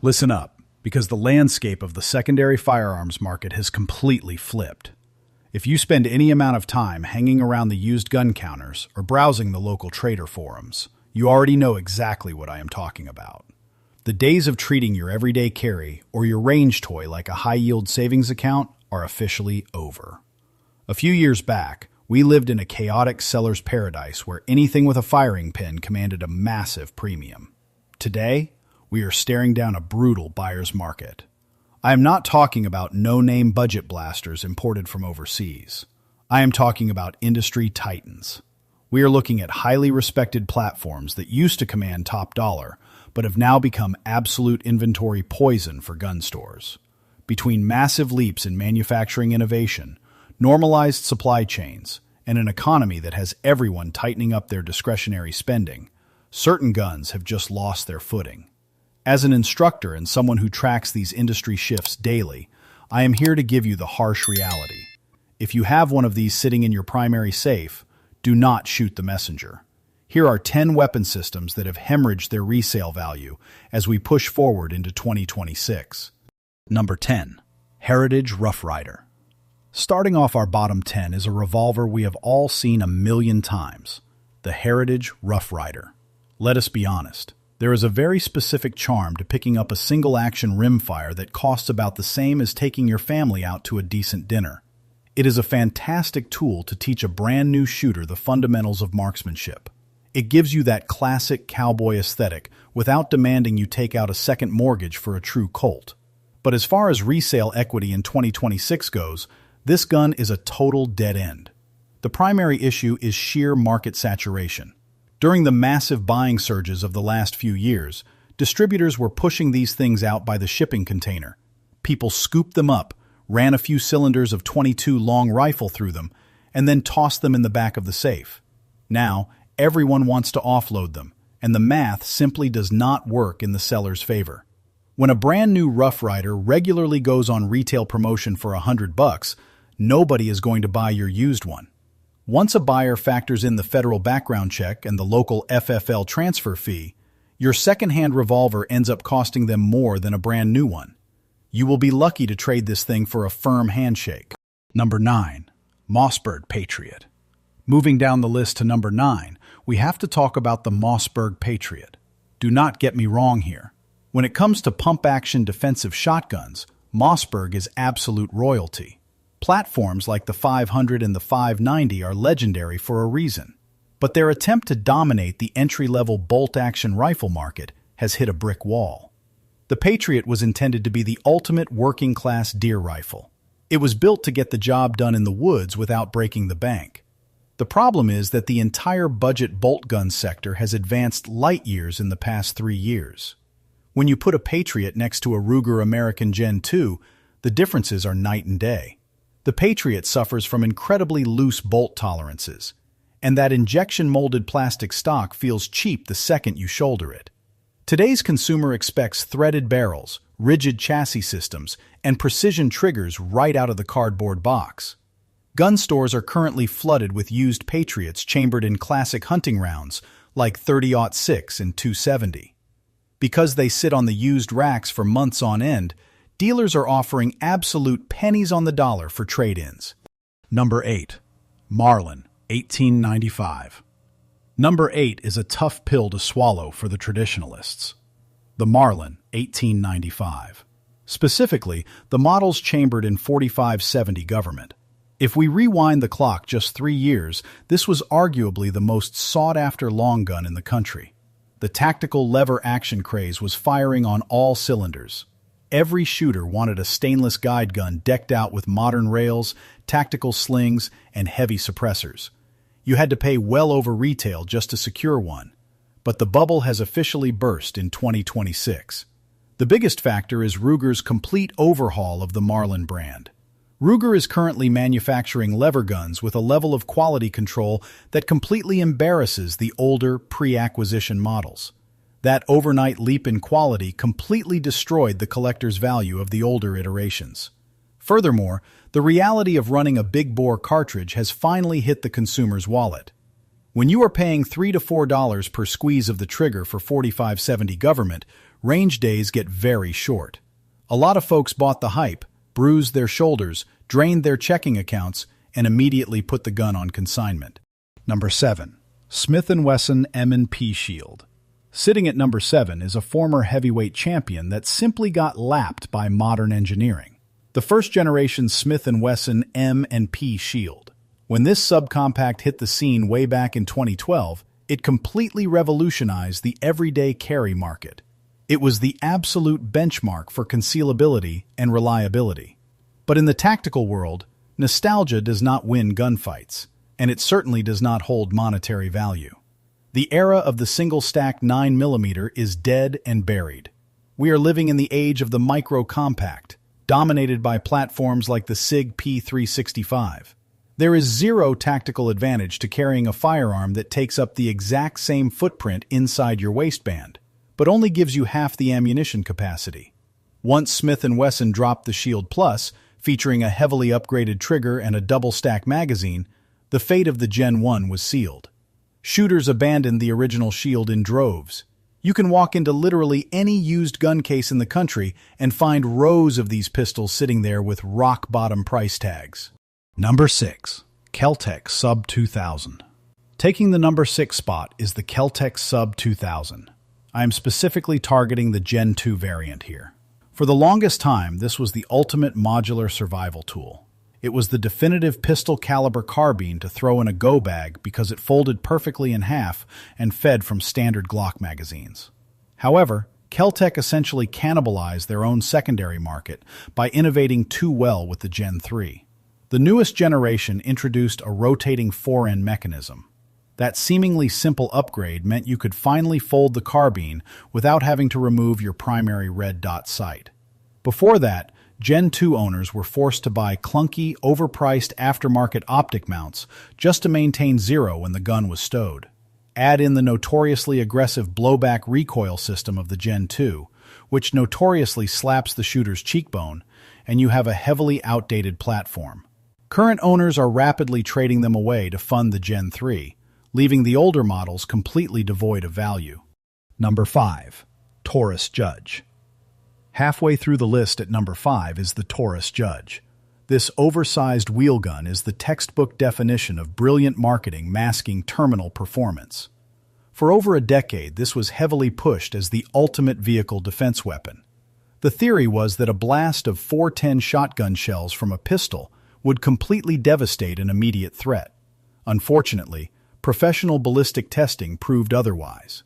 Listen up, because the landscape of the secondary firearms market has completely flipped. If you spend any amount of time hanging around the used gun counters or browsing the local trader forums, you already know exactly what I am talking about. The days of treating your everyday carry or your range toy like a high-yield savings account are officially over. A few years back, we lived in a chaotic seller's paradise where anything with a firing pin commanded a massive premium. Today, we are staring down a brutal buyer's market. I am not talking about no-name budget blasters imported from overseas. I am talking about industry titans. We are looking at highly respected platforms that used to command top dollar, but have now become absolute inventory poison for gun stores. Between massive leaps in manufacturing innovation, normalized supply chains, and an economy that has everyone tightening up their discretionary spending, certain guns have just lost their footing. As an instructor and someone who tracks these industry shifts daily, I am here to give you the harsh reality. If you have one of these sitting in your primary safe, do not shoot the messenger. Here are 10 weapon systems that have hemorrhaged their resale value as we push forward into 2026. Number 10. Heritage Rough Rider. Starting off our bottom 10 is a revolver we have all seen a million times, the Heritage Rough Rider. Let us be honest. There is a very specific charm to picking up a single-action rimfire that costs about the same as taking your family out to a decent dinner. It is a fantastic tool to teach a brand new shooter the fundamentals of marksmanship. It gives you that classic cowboy aesthetic without demanding you take out a second mortgage for a true Colt. But as far as resale equity in 2026 goes, this gun is a total dead end. The primary issue is sheer market saturation. During the massive buying surges of the last few years, distributors were pushing these things out by the shipping container. People scooped them up, ran a few cylinders of .22 long rifle through them, and then tossed them in the back of the safe. Now, everyone wants to offload them, and the math simply does not work in the seller's favor. When a brand new Rough Rider regularly goes on retail promotion for $100, nobody is going to buy your used one. Once a buyer factors in the federal background check and the local FFL transfer fee, your second-hand revolver ends up costing them more than a brand new one. You will be lucky to trade this thing for a firm handshake. Number 9. Mossberg Patriot. Moving down the list to number 9, we have to talk about the Mossberg Patriot. Do not get me wrong here. When it comes to pump-action defensive shotguns, Mossberg is absolute royalty. Platforms like the 500 and the 590 are legendary for a reason. But their attempt to dominate the entry-level bolt-action rifle market has hit a brick wall. The Patriot was intended to be the ultimate working-class deer rifle. It was built to get the job done in the woods without breaking the bank. The problem is that the entire budget bolt gun sector has advanced light years in the past 3 years. When you put a Patriot next to a Ruger American Gen 2, the differences are night and day. The Patriot suffers from incredibly loose bolt tolerances, and that injection-molded plastic stock feels cheap the second you shoulder it. Today's consumer expects threaded barrels, rigid chassis systems, and precision triggers right out of the cardboard box. Gun stores are currently flooded with used Patriots chambered in classic hunting rounds like .30-06 and .270. Because they sit on the used racks for months on end, dealers are offering absolute pennies on the dollar for trade-ins. Number 8. Marlin, 1895. Number 8 is a tough pill to swallow for the traditionalists. The Marlin, 1895. Specifically, the model's chambered in .45-70 government. If we rewind the clock just 3 years, this was arguably the most sought-after long gun in the country. The tactical lever action craze was firing on all cylinders. Every shooter wanted a stainless guide gun decked out with modern rails, tactical slings, and heavy suppressors. You had to pay well over retail just to secure one. But the bubble has officially burst in 2026. The biggest factor is Ruger's complete overhaul of the Marlin brand. Ruger is currently manufacturing lever guns with a level of quality control that completely embarrasses the older, pre-acquisition models. That overnight leap in quality completely destroyed the collector's value of the older iterations. Furthermore, the reality of running a big-bore cartridge has finally hit the consumer's wallet. When you are paying $3 to $4 per squeeze of the trigger for .45-70 government, range days get very short. A lot of folks bought the hype, bruised their shoulders, drained their checking accounts, and immediately put the gun on consignment. Number 7. Smith & Wesson M&P Shield. Sitting at number 7 is a former heavyweight champion that simply got lapped by modern engineering. The first-generation Smith & Wesson M&P Shield. When this subcompact hit the scene way back in 2012, it completely revolutionized the everyday carry market. It was the absolute benchmark for concealability and reliability. But in the tactical world, nostalgia does not win gunfights, and it certainly does not hold monetary value. The era of the single-stack 9mm is dead and buried. We are living in the age of the micro-compact, dominated by platforms like the SIG P365. There is zero tactical advantage to carrying a firearm that takes up the exact same footprint inside your waistband, but only gives you half the ammunition capacity. Once Smith & Wesson dropped the Shield Plus, featuring a heavily upgraded trigger and a double-stack magazine, the fate of the Gen 1 was sealed. Shooters abandoned the original Shield in droves. You can walk into literally any used gun case in the country and find rows of these pistols sitting there with rock-bottom price tags. Number 6. KEL-TEC Sub 2000. Taking the number 6 spot is the KEL-TEC Sub 2000. I am specifically targeting the Gen 2 variant here. For the longest time, this was the ultimate modular survival tool. It was the definitive pistol caliber carbine to throw in a go bag because it folded perfectly in half and fed from standard Glock magazines. However, KEL-TEC essentially cannibalized their own secondary market by innovating too well with the Gen 3. The newest generation introduced a rotating fore-end mechanism. That seemingly simple upgrade meant you could finally fold the carbine without having to remove your primary red dot sight. Before that, Gen 2 owners were forced to buy clunky, overpriced aftermarket optic mounts just to maintain zero when the gun was stowed. Add in the notoriously aggressive blowback recoil system of the Gen 2, which notoriously slaps the shooter's cheekbone, and you have a heavily outdated platform. Current owners are rapidly trading them away to fund the Gen 3, leaving the older models completely devoid of value. Number 5. TAURUS Judge. Halfway through the list at number 5 is the TAURUS Judge. This oversized wheel gun is the textbook definition of brilliant marketing masking terminal performance. For over a decade, this was heavily pushed as the ultimate vehicle defense weapon. The theory was that a blast of 410 shotgun shells from a pistol would completely devastate an immediate threat. Unfortunately, professional ballistic testing proved otherwise.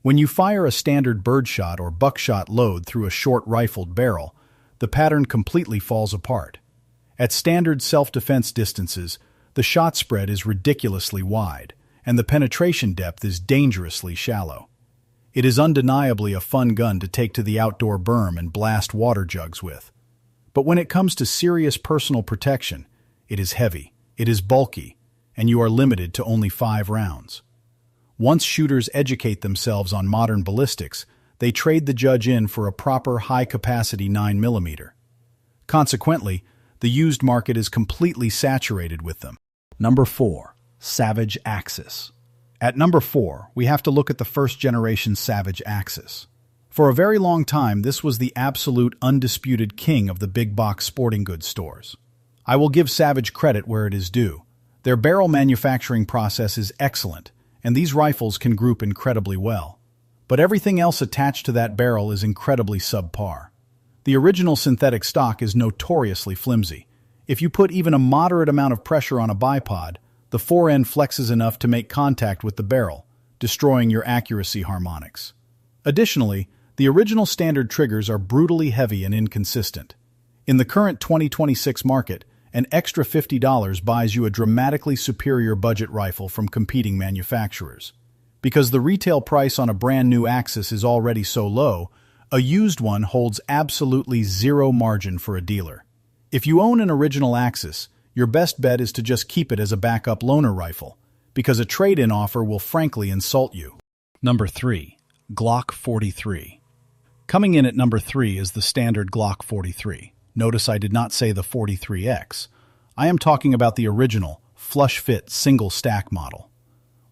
When you fire a standard birdshot or buckshot load through a short rifled barrel, the pattern completely falls apart. At standard self-defense distances, the shot spread is ridiculously wide, and the penetration depth is dangerously shallow. It is undeniably a fun gun to take to the outdoor berm and blast water jugs with. But when it comes to serious personal protection, it is heavy, it is bulky, and you are limited to only 5 rounds. Once shooters educate themselves on modern ballistics, they trade the Judge in for a proper high-capacity 9mm. Consequently, the used market is completely saturated with them. Number 4. Savage Axis. At number 4, we have to look at the first-generation Savage Axis. For a very long time, this was the absolute undisputed king of the big-box sporting goods stores. I will give Savage credit where it is due. Their barrel manufacturing process is excellent, and these rifles can group incredibly well. But everything else attached to that barrel is incredibly subpar. The original synthetic stock is notoriously flimsy. If you put even a moderate amount of pressure on a bipod, the fore-end flexes enough to make contact with the barrel, destroying your accuracy harmonics. Additionally, the original standard triggers are brutally heavy and inconsistent. In the current 2026 market, an extra $50 buys you a dramatically superior budget rifle from competing manufacturers. Because the retail price on a brand new Axis is already so low, a used one holds absolutely zero margin for a dealer. If you own an original Axis, your best bet is to just keep it as a backup loaner rifle, because a trade-in offer will frankly insult you. Number 3. Glock 43. Coming in at number 3 is the standard Glock 43. Notice I did not say the 43X. I am talking about the original, flush-fit, single-stack model.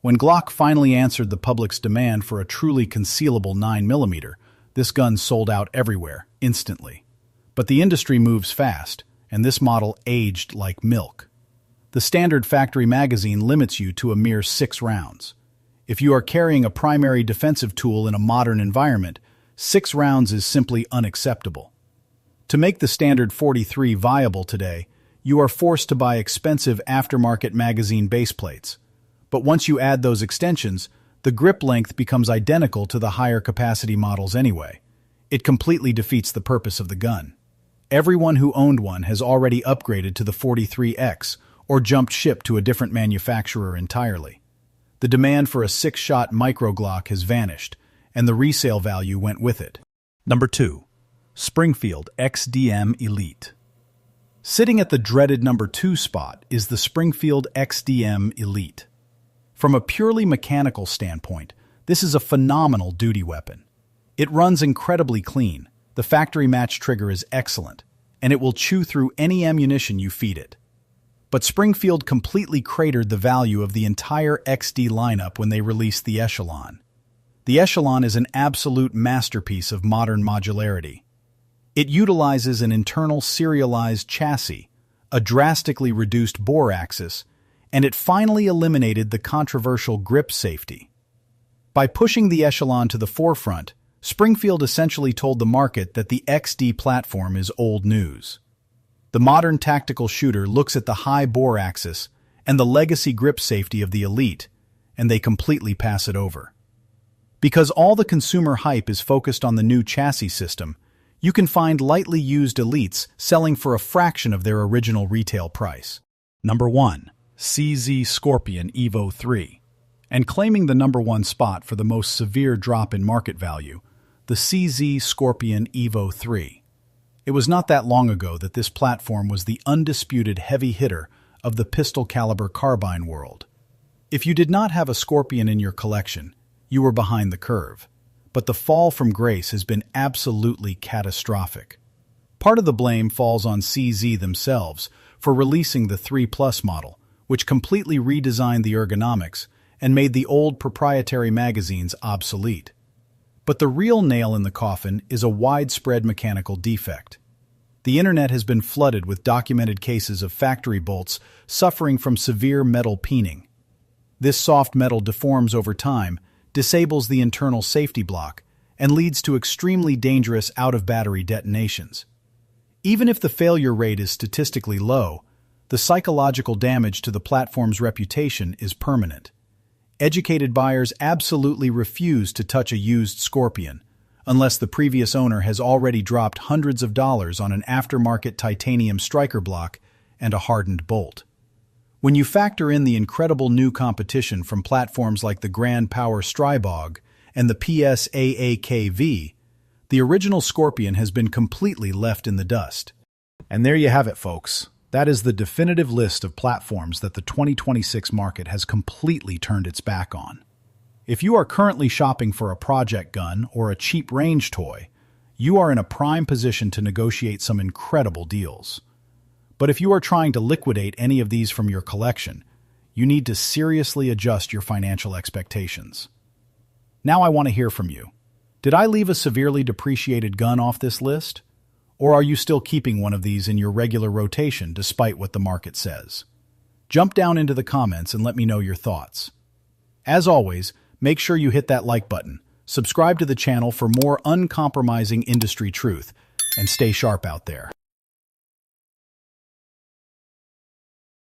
When Glock finally answered the public's demand for a truly concealable 9mm, this gun sold out everywhere, instantly. But the industry moves fast, and this model aged like milk. The standard factory magazine limits you to a mere 6 rounds. If you are carrying a primary defensive tool in a modern environment, 6 rounds is simply unacceptable. To make the standard 43 viable today, you are forced to buy expensive aftermarket magazine baseplates. But once you add those extensions, the grip length becomes identical to the higher capacity models anyway. It completely defeats the purpose of the gun. Everyone who owned one has already upgraded to the 43X or jumped ship to a different manufacturer entirely. The demand for a 6-shot micro Glock has vanished, and the resale value went with it. Number 2. Springfield XDM Elite. Sitting at the dreaded number 2 spot is the Springfield XDM Elite. From a purely mechanical standpoint, this is a phenomenal duty weapon. It runs incredibly clean, the factory match trigger is excellent, and it will chew through any ammunition you feed it. But Springfield completely cratered the value of the entire XD lineup when they released the Echelon. The Echelon is an absolute masterpiece of modern modularity. It utilizes an internal serialized chassis, a drastically reduced bore axis, and it finally eliminated the controversial grip safety. By pushing the Echelon to the forefront, Springfield essentially told the market that the XD platform is old news. The modern tactical shooter looks at the high bore axis and the legacy grip safety of the Elite, and they completely pass it over. Because all the consumer hype is focused on the new chassis system, you can find lightly used Elites selling for a fraction of their original retail price. Number 1. CZ Scorpion Evo 3. And claiming the number 1 spot for the most severe drop in market value, the CZ Scorpion Evo 3. It was not that long ago that this platform was the undisputed heavy hitter of the pistol caliber carbine world. If you did not have a Scorpion in your collection, you were behind the curve. But the fall from grace has been absolutely catastrophic. Part of the blame falls on CZ themselves for releasing the 3 Plus model, which completely redesigned the ergonomics and made the old proprietary magazines obsolete. But the real nail in the coffin is a widespread mechanical defect. The internet has been flooded with documented cases of factory bolts suffering from severe metal peening. This soft metal deforms over time, disables the internal safety block, and leads to extremely dangerous out-of-battery detonations. Even if the failure rate is statistically low, the psychological damage to the platform's reputation is permanent. Educated buyers absolutely refuse to touch a used Scorpion, unless the previous owner has already dropped hundreds of dollars on an aftermarket titanium striker block and a hardened bolt. When you factor in the incredible new competition from platforms like the Grand Power Strybog and the PSAAKV, the original Scorpion has been completely left in the dust. And there you have it, folks. That is the definitive list of platforms that the 2026 market has completely turned its back on. If you are currently shopping for a project gun or a cheap range toy, you are in a prime position to negotiate some incredible deals. But if you are trying to liquidate any of these from your collection, you need to seriously adjust your financial expectations. Now I want to hear from you. Did I leave a severely depreciated gun off this list? Or are you still keeping one of these in your regular rotation despite what the market says? Jump down into the comments and let me know your thoughts. As always, make sure you hit that like button, subscribe to the channel for more uncompromising industry truth, and stay sharp out there.